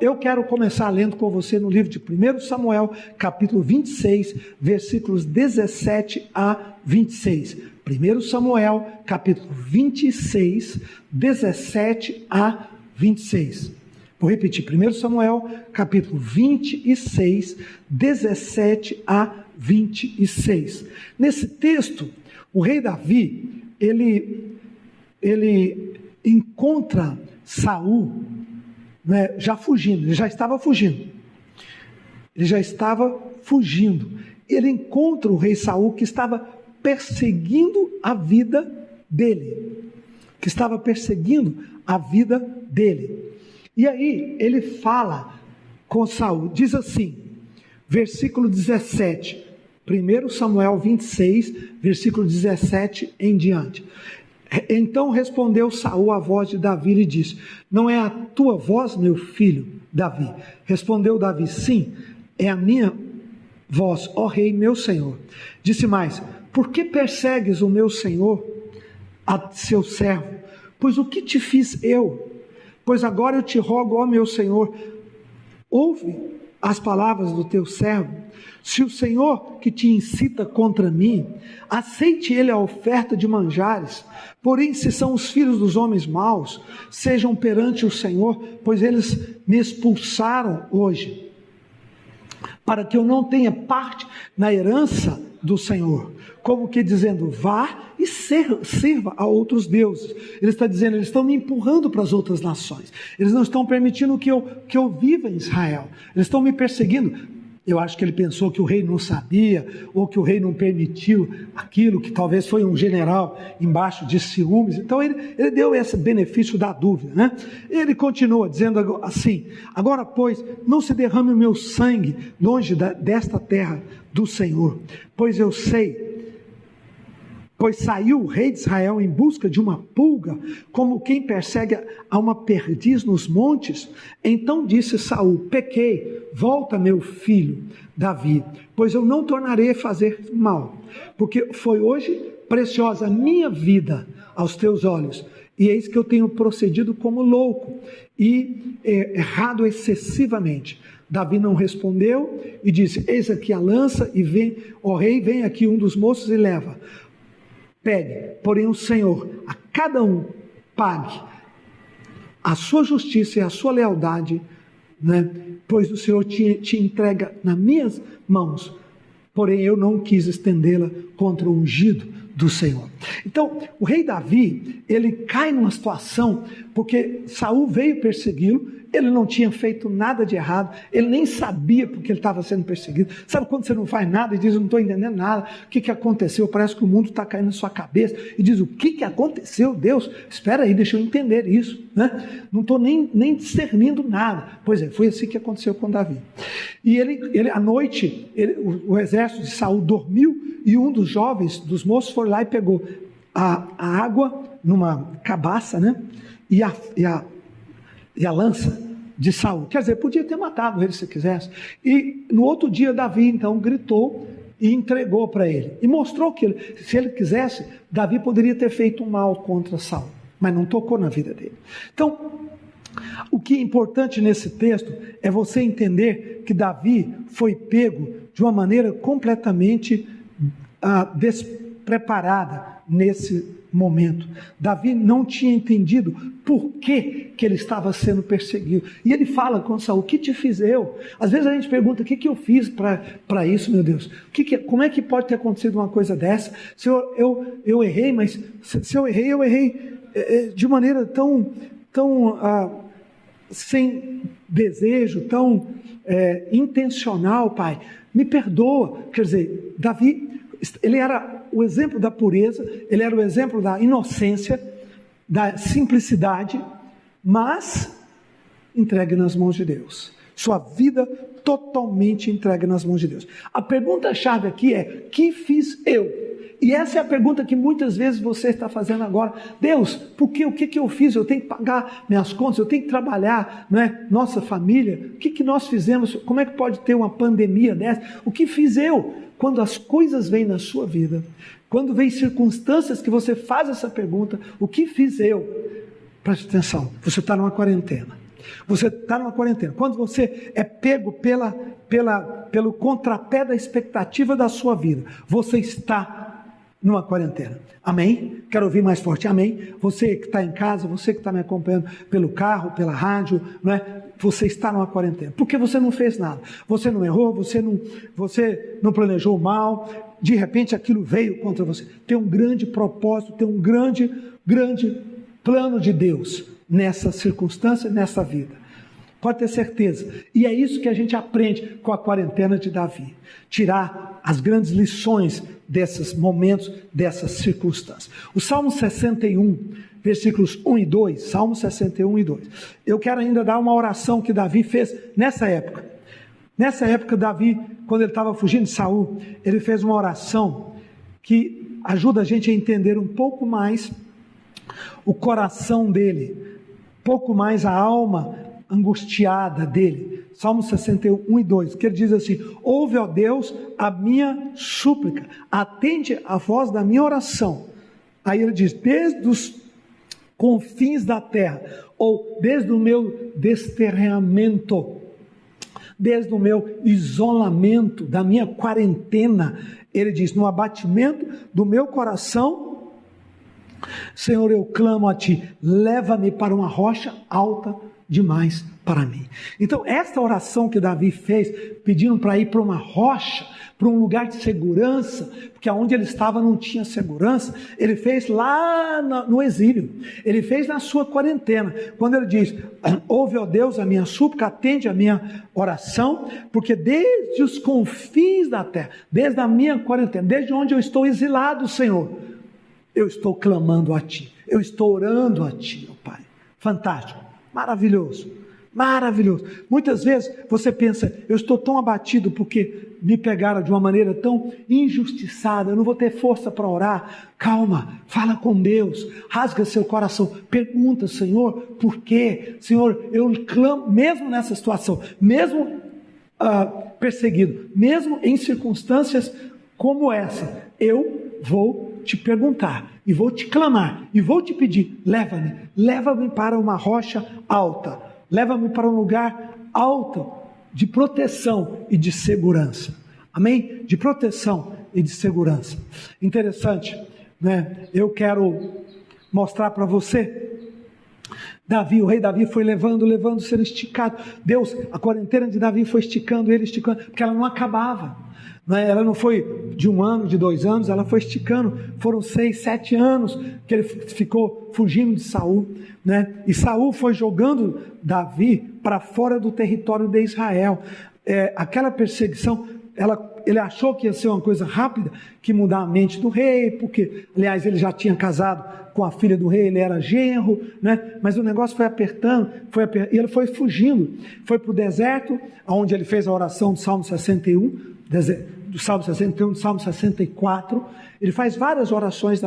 Eu quero começar lendo com você no livro de 1 Samuel, capítulo 26, versículos 17 a 26. 1 Samuel, capítulo 26, 17 a 26. Vou repetir, 1 Samuel, capítulo 26, 17 a 26. Nesse texto, o rei Davi, ele encontra Saul, já fugindo, ele já estava fugindo. Ele encontra o rei Saul que estava perseguindo a vida dele. E aí ele fala com Saul, diz assim, versículo 17, 1 Samuel 26, versículo 17 em diante. Então respondeu Saul à voz de Davi e disse: não é a tua voz, meu filho Davi? Respondeu Davi: sim, é a minha voz, ó rei, meu senhor. Disse mais: por que persegues o meu senhor, a seu servo? Pois o que te fiz eu? Pois agora eu te rogo, ó meu senhor, ouve as palavras do teu servo. Se o Senhor que te incita contra mim, aceite ele a oferta de manjares. Porém, se são os filhos dos homens maus, sejam perante o Senhor, pois eles me expulsaram hoje, para que eu não tenha parte na herança do Senhor. Como que dizendo, vá e sirva a outros deuses. Ele está dizendo, eles estão me empurrando para as outras nações. Eles não estão permitindo que eu viva em Israel. Eles estão me perseguindo. Eu acho que ele pensou que o rei não sabia, ou que o rei não permitiu aquilo, que talvez foi um general embaixo de ciúmes. Então ele deu esse benefício da dúvida, né? Ele continua dizendo assim: agora, pois, não se derrame o meu sangue longe desta terra do Senhor, pois saiu o rei de Israel em busca de uma pulga, como quem persegue a uma perdiz nos montes. Então disse Saul: pequei, volta meu filho Davi, pois eu não tornarei a fazer mal, porque foi hoje preciosa a minha vida aos teus olhos, e eis que eu tenho procedido como louco, e errado excessivamente. Davi não respondeu, e disse: eis aqui a lança, e vem, ó rei, vem aqui um dos moços e leva. Pegue, porém o Senhor a cada um pague a sua justiça e a sua lealdade, né? Pois o Senhor te entrega nas minhas mãos, porém eu não quis estendê-la contra o ungido do Senhor. Então, o rei Davi, ele cai numa situação, porque Saul veio persegui-lo, ele não tinha feito nada de errado, ele nem sabia porque ele estava sendo perseguido. Sabe quando você não faz nada e diz, eu não estou entendendo nada, o que aconteceu? Parece que o mundo está caindo na sua cabeça, e diz, o que aconteceu? Deus, espera aí, deixa eu entender isso, né? Não estou nem discernindo nada. Pois é, foi assim que aconteceu com Davi. E ele à noite, o exército de Saul dormiu, e um dos jovens, dos moços, foi lá e pegou a água numa cabaça, né? E a lança de Saul. Quer dizer, podia ter matado ele se quisesse. E no outro dia Davi então gritou e entregou para ele. E mostrou que se ele quisesse, Davi poderia ter feito um mal contra Saul. Mas não tocou na vida dele. Então, o que é importante nesse texto é você entender que Davi foi pego de uma maneira completamente despreparada nesse momento. Davi não tinha entendido por que ele estava sendo perseguido. E ele fala com Saul: o que te fiz eu? Às vezes a gente pergunta: o que eu fiz para isso, meu Deus? Como é que pode ter acontecido uma coisa dessa? Se eu errei, mas se eu errei de maneira tão sem desejo, tão intencional, Pai. Me perdoa. Quer dizer, Davi, ele era o exemplo da pureza, ele era o exemplo da inocência, da simplicidade, mas entregue nas mãos de Deus. Sua vida totalmente entregue nas mãos de Deus. A pergunta-chave aqui é: que fiz eu? E essa é a pergunta que muitas vezes você está fazendo agora. Deus, por quê? O que eu fiz? Eu tenho que pagar minhas contas, eu tenho que trabalhar, não é? Nossa família, o que nós fizemos? Como é que pode ter uma pandemia dessa? O que fiz eu? Quando as coisas vêm na sua vida, quando vem circunstâncias que você faz essa pergunta: o que fiz eu? Preste atenção, você está numa quarentena. Você está numa quarentena. Quando você é pego pelo contrapé da expectativa da sua vida, você está numa quarentena. Amém? Quero ouvir mais forte. Amém? Você que está em casa, você que está me acompanhando pelo carro, pela rádio, não é? Você está numa quarentena. Porque você não fez nada. Você não errou, você não planejou mal. De repente aquilo veio contra você. Tem um grande propósito, tem um grande plano de Deus nessa circunstância, nessa vida. Pode ter certeza. E é isso que a gente aprende com a quarentena de Davi. Tirar as grandes lições desses momentos, dessas circunstâncias. O Salmo 61, versículos 1 e 2. Salmo 61 e 2. Eu quero ainda dar uma oração que Davi fez nessa época. Nessa época, Davi, quando ele estava fugindo de Saul, ele fez uma oração que ajuda a gente a entender um pouco mais o coração dele, um pouco mais a alma angustiada dele. Salmo 61 e 2, que ele diz assim: ouve, ó Deus, a minha súplica, atende a voz da minha oração. Aí ele diz: desde os confins da terra, ou desde o meu desterramento, desde o meu isolamento, da minha quarentena, ele diz: no abatimento do meu coração, Senhor, eu clamo a Ti, leva-me para uma rocha alta demais para mim. Então, esta oração que Davi fez, pedindo para ir para uma rocha, para um lugar de segurança, porque onde ele estava não tinha segurança, ele fez lá no exílio, ele fez na sua quarentena, quando ele diz: ouve, ó Deus, a minha súplica, atende a minha oração, porque desde os confins da terra, desde a minha quarentena, desde onde eu estou exilado, Senhor, eu estou clamando a Ti, eu estou orando a Ti, ó Pai. Fantástico, maravilhoso, maravilhoso. Muitas vezes você pensa: eu estou tão abatido porque me pegaram de uma maneira tão injustiçada, eu não vou ter força para orar. Calma, fala com Deus, rasga seu coração, pergunta: Senhor, por quê? Senhor, eu clamo, mesmo nessa situação, mesmo perseguido, mesmo em circunstâncias como essa, eu vou te perguntar, e vou te clamar, e vou te pedir: leva-me para uma rocha alta, leva-me para um lugar alto, de proteção e de segurança. Amém? De proteção e de segurança. Interessante, né? Eu quero mostrar para você, Davi, o rei Davi foi levando, sendo esticado. Deus, a quarentena de Davi foi esticando, porque ela não acabava. Ela não foi de 1 ano, de 2 anos, ela foi esticando. Foram 6, 7 anos que ele ficou fugindo de Saul, né? E Saul foi jogando Davi para fora do território de Israel. Aquela perseguição, ele achou que ia ser uma coisa rápida, que mudar a mente do rei, porque, aliás, ele já tinha casado com a filha do rei, ele era genro, né? Mas o negócio foi apertando, e ele foi fugindo, foi para o deserto, onde ele fez a oração do Salmo 61, do Salmo 61, do Salmo 64, ele faz várias orações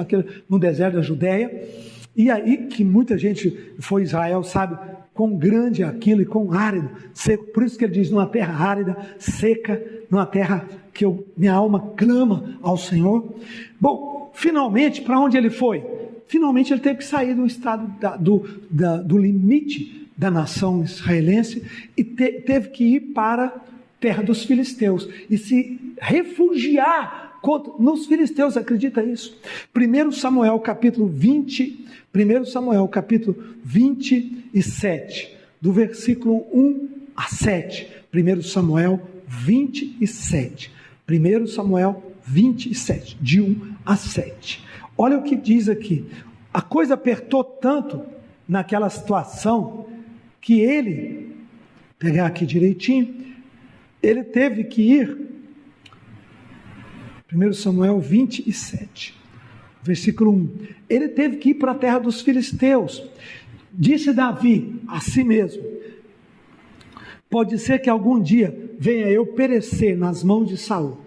no deserto da Judéia, e aí que muita gente foi a Israel, sabe quão grande é aquilo e quão árido, seco. Por isso que ele diz: numa terra árida, seca, numa terra que minha alma clama ao Senhor. Bom, finalmente, para onde ele foi? Finalmente ele teve que sair do estado do limite da nação israelense e teve que ir para a terra dos filisteus e se refugiar nos filisteus. Acredita isso? 1 Samuel capítulo 27, do versículo 1 a 7. 1 Samuel 27. 1 Samuel 27, de 1 a 7. Olha o que diz aqui. A coisa apertou tanto naquela situação que ele, pegar aqui direitinho, ele teve que ir, 1 Samuel 27, versículo 1, ele teve que ir para a terra dos filisteus. Disse Davi a si mesmo: pode ser que algum dia venha eu perecer nas mãos de Saul.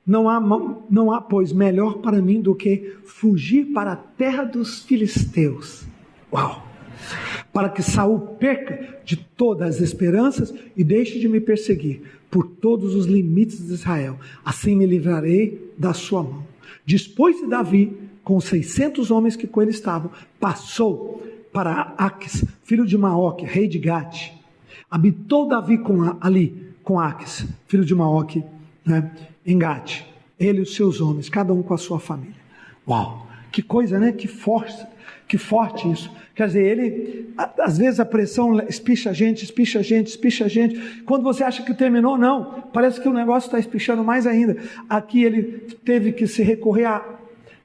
Não há, pois, melhor para mim do que fugir para a terra dos filisteus. Uau! Para que Saul perca de todas as esperanças e deixe de me perseguir por todos os limites de Israel. Assim me livrarei da sua mão. Dispôs-se Davi, com 600 homens que com ele estavam, passou para Aques, filho de Maoque, rei de Gate. Habitou Davi com Aques, filho de Maoque, né, em Gate. Ele e os seus homens, cada um com a sua família. Uau, que coisa, né? Que forte isso. Quer dizer, ele, às vezes a pressão espicha a gente. Quando você acha que terminou, não. Parece que o negócio está espichando mais ainda. Aqui ele teve que se recorrer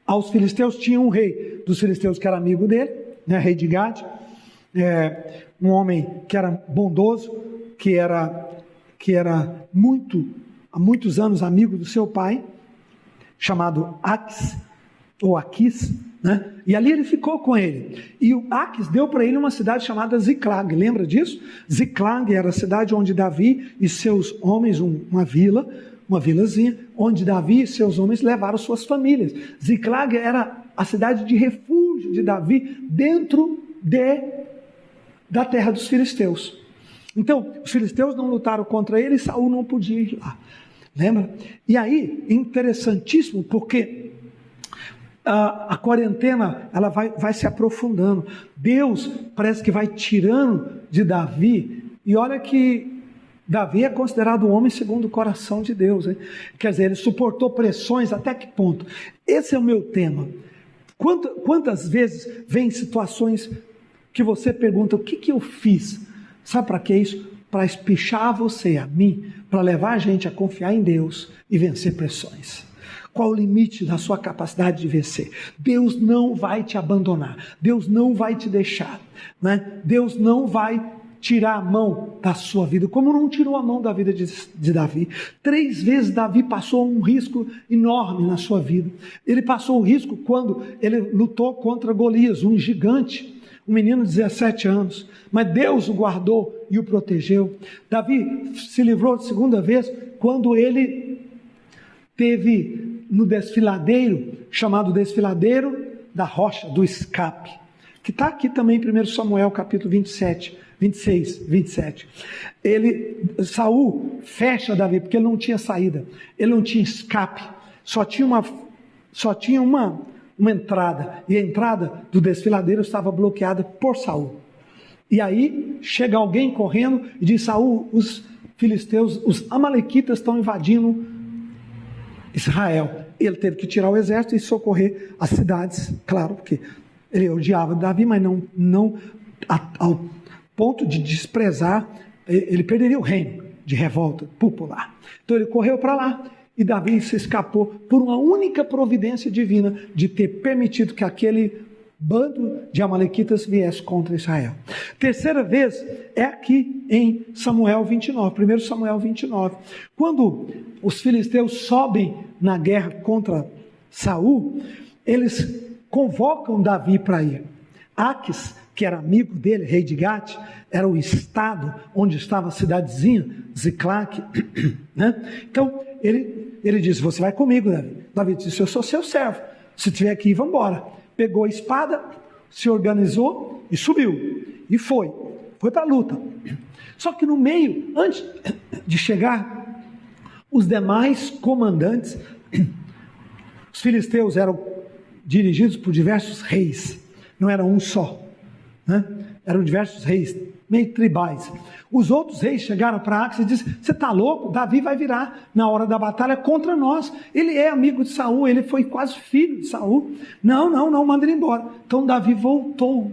aos filisteus. Tinha um rei dos filisteus que era amigo dele, né, rei de Gade. Um homem que era bondoso, que era há muitos anos amigo do seu pai, chamado Aques, ou Aquis, né? E ali ele ficou com ele. E o Aques deu para ele uma cidade chamada Ziclag. Lembra disso? Ziclag era a cidade onde Davi e seus homens, uma vilazinha, onde Davi e seus homens levaram suas famílias. Ziclag era a cidade de refúgio de Davi dentro da terra dos filisteus. Então, os filisteus não lutaram contra ele e Saul não podia ir lá. Lembra? E aí, interessantíssimo, porque a quarentena ela vai se aprofundando. Deus parece que vai tirando de Davi, e olha que Davi é considerado um homem segundo o coração de Deus, hein? Quer dizer, ele suportou pressões até que ponto? Esse é o meu tema. Quantas vezes vem situações que você pergunta, o que eu fiz? Sabe para que isso? Para espichar você, a mim, para levar a gente a confiar em Deus e vencer pressões. Qual o limite da sua capacidade de vencer? Deus não vai te abandonar, Deus não vai te deixar, né? Deus não vai tirar a mão da sua vida, como não tirou a mão da vida de Davi. 3 vezes Davi passou um risco enorme na sua vida. Ele passou o risco quando ele lutou contra Golias, um gigante, um menino de 17 anos, mas Deus o guardou e o protegeu. Davi se livrou de 2ª vez quando ele teve no desfiladeiro, chamado desfiladeiro da rocha do escape, que está aqui também em 1 Samuel capítulo 26, 27. Saul fecha Davi, porque ele não tinha saída, ele não tinha escape, só tinha uma entrada, e a entrada do desfiladeiro estava bloqueada por Saul. E aí chega alguém correndo e diz: Saul, os filisteus, os amalequitas estão invadindo Israel. Ele teve que tirar o exército e socorrer as cidades, claro, porque ele odiava Davi, mas não ao ponto de desprezar, ele perderia o reino de revolta popular. Então ele correu para lá, e Davi se escapou por uma única providência divina de ter permitido que aquele bando de amalequitas viesse contra Israel. 3ª vez é aqui em Samuel 29, 1 Samuel 29. Quando os filisteus sobem na guerra contra Saul, eles convocam Davi para ir. Aques, que era amigo dele, rei de Gate, era o estado onde estava a cidadezinha, Ziclag, né? Então, ele disse: você vai comigo, Davi. Davi disse: eu sou seu servo, se tiver que ir, vamos embora. Pegou a espada, se organizou e subiu. E foi para a luta. Só que no meio, antes de chegar, os demais comandantes, os filisteus eram dirigidos por diversos reis, não era um só, né? Eram diversos reis, meio tribais. Os outros reis chegaram para Aques e disseram: você está louco? Davi vai virar na hora da batalha contra nós. Ele é amigo de Saul, ele foi quase filho de Saul. Não, manda ele embora. Então Davi voltou.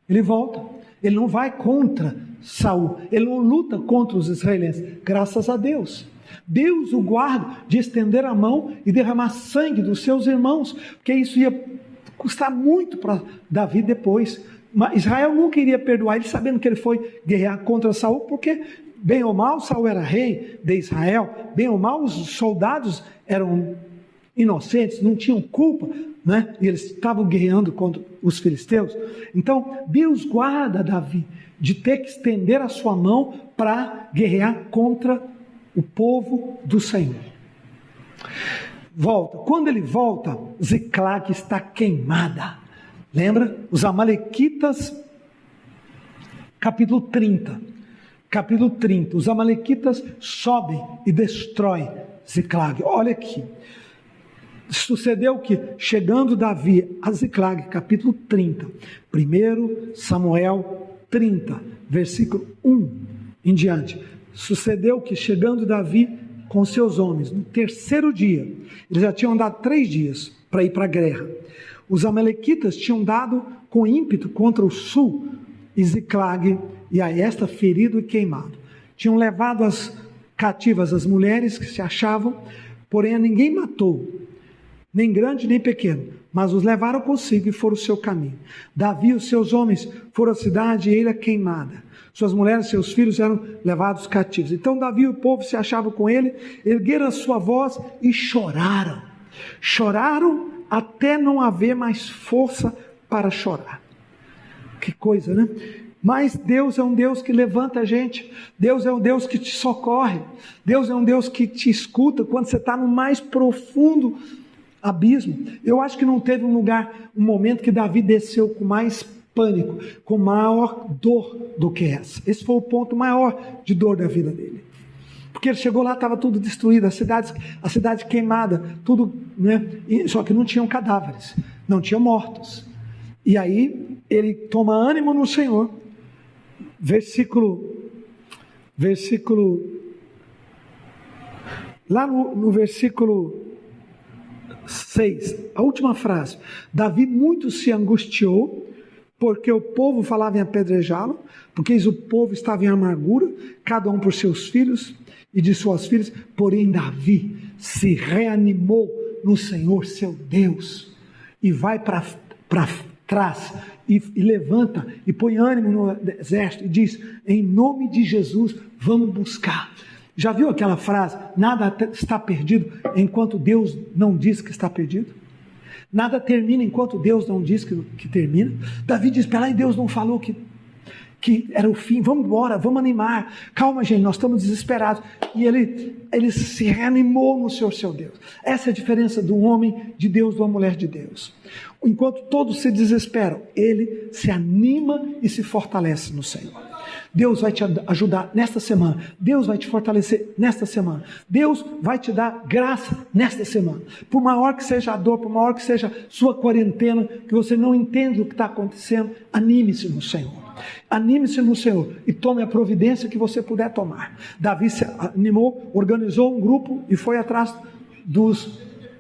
Ele volta. Ele não vai contra Saul. Ele não luta contra os israelenses. Graças a Deus. Deus o guarda de estender a mão e derramar sangue dos seus irmãos, porque isso ia custar muito para Davi depois. Mas Israel não queria perdoar ele, sabendo que ele foi guerrear contra Saul, porque bem ou mal Saul era rei de Israel, bem ou mal os soldados eram inocentes, não tinham culpa, né? E eles estavam guerreando contra os filisteus. Então Deus guarda Davi de ter que estender a sua mão para guerrear contra o povo do Senhor. Quando ele volta, Ziclag está queimada. Lembra? Os amalequitas, capítulo 30, os amalequitas sobem e destroem Ziclag. Olha aqui, Sucedeu que, chegando Davi a Ziclag, capítulo 30, 1 Samuel 30, versículo 1 em diante. Sucedeu que, chegando Davi com seus homens, no terceiro dia, eles já tinham andado 3 dias para ir para a guerra. Os amalequitas tinham dado com ímpeto contra o sul, e Ziclag e a esta ferido e queimado. Tinham levado as cativas as mulheres que se achavam, porém a ninguém matou, nem grande nem pequeno, mas os levaram consigo e foram o seu caminho. Davi e os seus homens foram à cidade e ele queimada. Suas mulheres e seus filhos eram levados cativos. Então Davi e o povo se achavam com ele, ergueram a sua voz e choraram. Choraram até não haver mais força para chorar. Que coisa, né? Mas Deus é um Deus que levanta a gente. Deus é um Deus que te socorre. Deus é um Deus que te escuta quando você está no mais profundo abismo. Eu acho que não teve um momento que Davi desceu com mais pânico, com maior dor do que essa. Esse foi o ponto maior de dor da vida dele. Porque ele chegou lá, estava tudo destruído, a cidade queimada, tudo, né? Só que não tinham cadáveres, não tinham mortos. E aí ele toma ânimo no Senhor. Lá no versículo 6, a última frase: Davi muito se angustiou, porque o povo falava em apedrejá-lo, porque o povo estava em amargura, cada um por seus filhos e de suas filhas, porém Davi se reanimou no Senhor seu Deus, e vai para trás, e levanta, e põe ânimo no exército, e diz: em nome de Jesus, vamos buscar. Já viu aquela frase, nada está perdido enquanto Deus não diz que está perdido? Nada termina enquanto Deus não diz que termina. Davi diz: espera aí, Deus não falou que era o fim, vamos embora, vamos animar, calma gente, nós estamos desesperados. E ele se reanimou no Senhor seu Deus. Essa é a diferença do homem de Deus, de uma mulher de Deus. Enquanto todos se desesperam, ele se anima e se fortalece no Senhor. Deus vai te ajudar nesta semana, Deus vai te fortalecer nesta semana, Deus vai te dar graça nesta semana. Por maior que seja a dor, por maior que seja sua quarentena, que você não entende o que está acontecendo, anime-se no Senhor. Anime-se no Senhor e tome a providência que você puder tomar. Davi se animou, organizou um grupo e foi atrás dos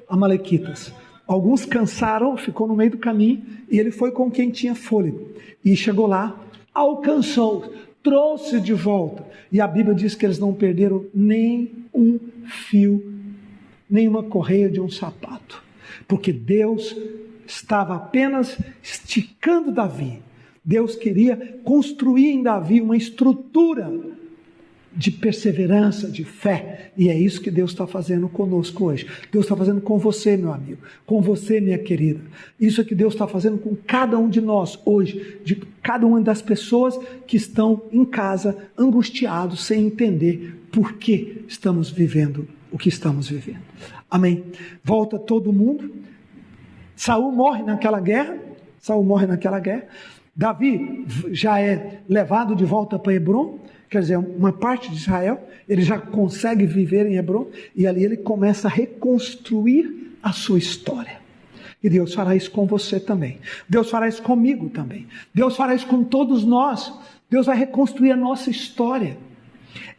amalequitas. Alguns cansaram, ficou no meio do caminho, e ele foi com quem tinha fôlego. E chegou lá, alcançou, trouxe de volta. E a Bíblia diz que eles não perderam nem um fio, nem uma correia de um sapato. Porque Deus estava apenas esticando Davi. Deus queria construir em Davi uma estrutura de perseverança, de fé, e é isso que Deus está fazendo conosco hoje. Deus está fazendo com você, meu amigo, com você, minha querida. Isso é que Deus está fazendo com cada um de nós hoje, de cada uma das pessoas que estão em casa, angustiados, sem entender por que estamos vivendo o que estamos vivendo. Amém? Volta todo mundo. Saul morre naquela guerra. Davi já é levado de volta para Hebrom, quer dizer, uma parte de Israel, ele já consegue viver em Hebrom, e ali ele começa a reconstruir a sua história. E Deus fará isso com você também. Deus fará isso comigo também. Deus fará isso com todos nós. Deus vai reconstruir a nossa história.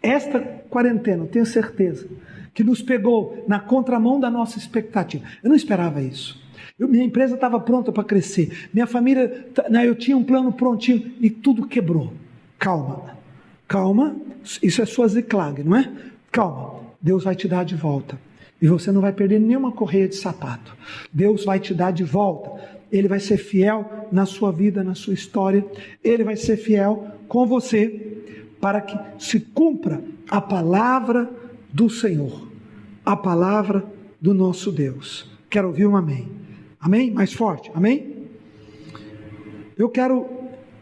Esta quarentena, eu tenho certeza, que nos pegou na contramão da nossa expectativa. Eu não esperava isso. Minha empresa estava pronta para crescer. Minha família, eu tinha um plano prontinho e tudo quebrou. Calma, isso é sua Ziclag, não é? Calma, Deus vai te dar de volta. E você não vai perder nenhuma correia de sapato. Deus vai te dar de volta. Ele vai ser fiel na sua vida, na sua história. Ele vai ser fiel com você para que se cumpra a palavra do Senhor. A palavra do nosso Deus. Quero ouvir um amém. Amém? Mais forte, amém? Eu quero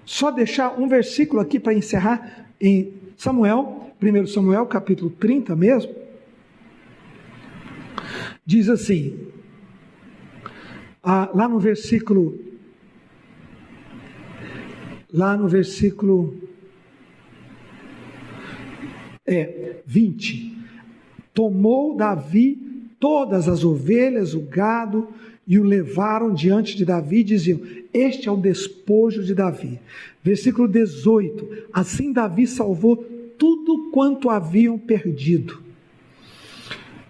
só deixar um versículo aqui para encerrar em Samuel, 1 Samuel, capítulo 30 mesmo. Diz assim, lá no versículo 20, tomou Davi todas as ovelhas, o gado, e o levaram diante de Davi, e diziam: este é o despojo de Davi. Versículo 18: assim Davi salvou tudo quanto haviam perdido,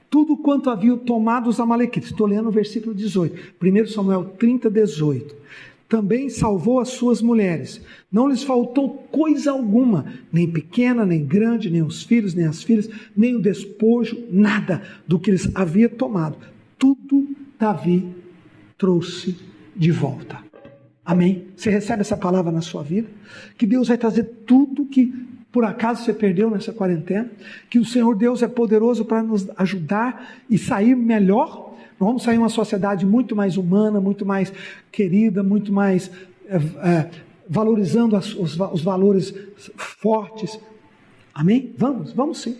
tudo quanto haviam tomado os amalequitas. Estou lendo o versículo 18, 1 Samuel 30, 18. Também salvou as suas mulheres, não lhes faltou coisa alguma, nem pequena, nem grande, nem os filhos, nem as filhas, nem o despojo, nada do que eles havia tomado. Tudo Davi trouxe de volta. Amém? Você recebe essa palavra na sua vida? Que Deus vai trazer tudo que por acaso você perdeu nessa quarentena, que o Senhor Deus é poderoso para nos ajudar e sair melhor. Nós vamos sair uma sociedade muito mais humana, muito mais querida, muito mais valorizando os valores fortes. Amém? Vamos sim.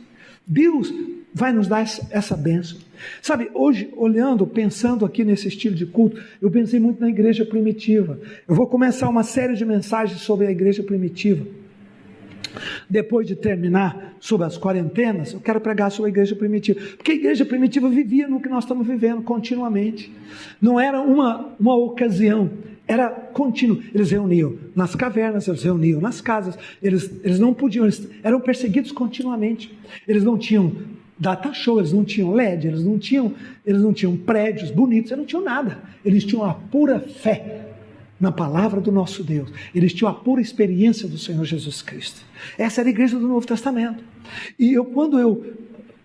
Deus vai nos dar essa bênção. Sabe, hoje, olhando, pensando aqui nesse estilo de culto, eu pensei muito na igreja primitiva. Eu vou começar uma série de mensagens sobre a igreja primitiva. Depois de terminar sobre as quarentenas, eu quero pregar sobre a igreja primitiva, porque a igreja primitiva vivia no que nós estamos vivendo continuamente. Não era uma ocasião, era contínuo. Eles reuniam nas cavernas, eles reuniam nas casas, eles não podiam, eles eram perseguidos continuamente. Eles não tinham data show, eles não tinham LED, eles não tinham prédios bonitos, eles não tinham nada. Eles tinham a pura fé na palavra do nosso Deus. Eles tinham a pura experiência do Senhor Jesus Cristo. Essa era a igreja do Novo Testamento. E quando eu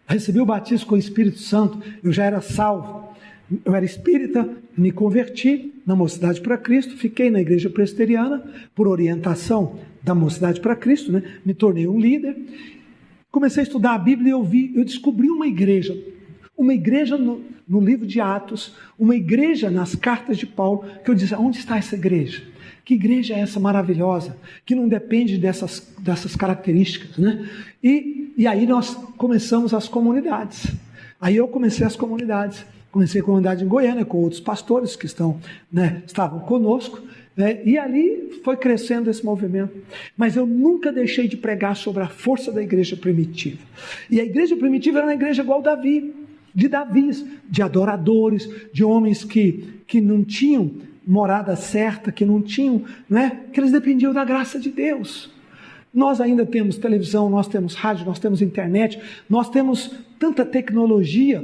recebi o batismo com o Espírito Santo, eu já era salvo. Eu era espírita, me converti na Mocidade para Cristo, fiquei na igreja presbiteriana por orientação da Mocidade para Cristo, né? Me tornei um líder. Comecei a estudar a Bíblia e eu descobri uma igreja no livro de Atos, uma igreja nas cartas de Paulo, que eu disse: onde está essa igreja? Que igreja é essa maravilhosa, que não depende dessas características, né? E aí nós começamos as comunidades. Aí eu comecei as comunidades. Comecei a comunidade em Goiânia, com outros pastores que estavam conosco, né? E ali foi crescendo esse movimento. Mas eu nunca deixei de pregar sobre a força da igreja primitiva. E a igreja primitiva era uma igreja igual Davi, de Davis, de adoradores, de homens que não tinham morada certa, que não tinham, que eles dependiam da graça de Deus. Nós ainda temos televisão, nós temos rádio, nós temos internet, nós temos tanta tecnologia,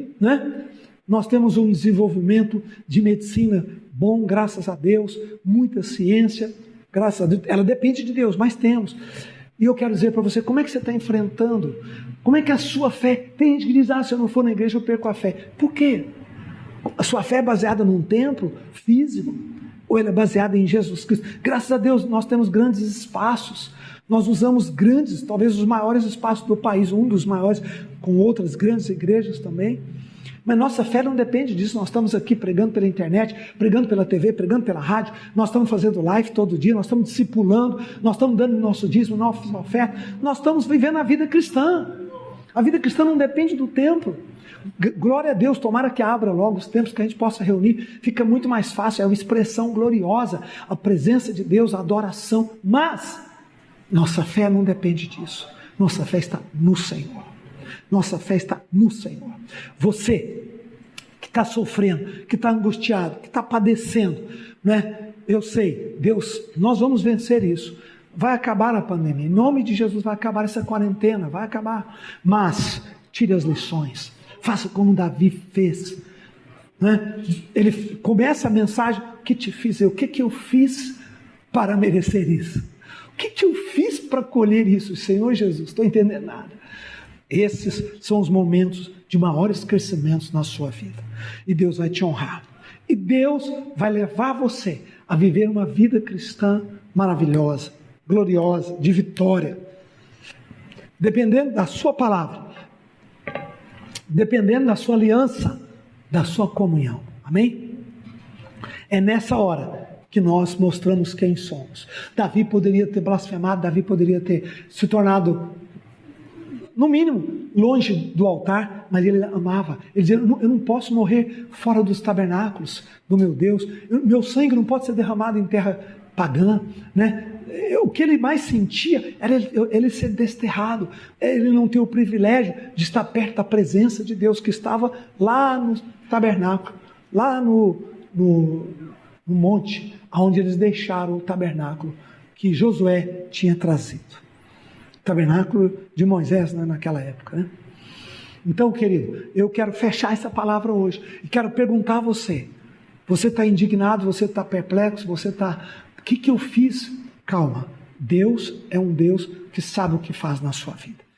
Nós temos um desenvolvimento de medicina bom, graças a Deus, muita ciência, graças a Deus, ela depende de Deus, mas temos. E eu quero dizer para você, como é que você está enfrentando? Como é que a sua fé, tem gente que diz: se eu não for na igreja eu perco a fé. Por quê? A sua fé é baseada num templo físico? Ou ela é baseada em Jesus Cristo? Graças a Deus nós temos grandes espaços, nós usamos grandes, talvez os maiores espaços do país, um dos maiores, com outras grandes igrejas também. Mas nossa fé não depende disso. Nós estamos aqui pregando pela internet, pregando pela TV, pregando pela rádio, nós estamos fazendo live todo dia, nós estamos discipulando, nós estamos dando nosso dízimo, nossa oferta, nós estamos vivendo a vida cristã. A vida cristã não depende do templo. Glória a Deus, tomara que abra logo os tempos que a gente possa reunir, fica muito mais fácil, é uma expressão gloriosa, a presença de Deus, a adoração. Mas nossa fé não depende disso, nossa fé está no Senhor. Nossa fé está no Senhor. Você que está sofrendo, que está angustiado, que está padecendo, eu sei, Deus, nós vamos vencer isso. Vai acabar a pandemia, em nome de Jesus vai acabar essa quarentena, vai acabar. Mas tire as lições, faça como Davi fez. Ele começa a mensagem: o que te fiz eu? O que eu fiz para merecer isso? O que eu fiz para colher isso? Senhor Jesus, estou entendendo nada. Esses são os momentos de maiores crescimentos na sua vida. E Deus vai te honrar. E Deus vai levar você a viver uma vida cristã maravilhosa, gloriosa, de vitória. Dependendo da sua palavra, dependendo da sua aliança, da sua comunhão. Amém? É nessa hora que nós mostramos quem somos. Davi poderia ter blasfemado, Davi poderia ter se tornado, no mínimo, longe do altar, mas ele amava. Ele dizia: eu não posso morrer fora dos tabernáculos do meu Deus, meu sangue não pode ser derramado em terra pagã, o que ele mais sentia era ele ser desterrado, ele não ter o privilégio de estar perto da presença de Deus, que estava lá no tabernáculo, lá no monte, onde eles deixaram o tabernáculo que Josué tinha trazido. Tabernáculo de Moisés, né, naquela época, né? Então, querido, eu quero fechar essa palavra hoje e quero perguntar a você. Você está indignado, você está perplexo, você está... O que eu fiz? Calma, Deus é um Deus que sabe o que faz na sua vida.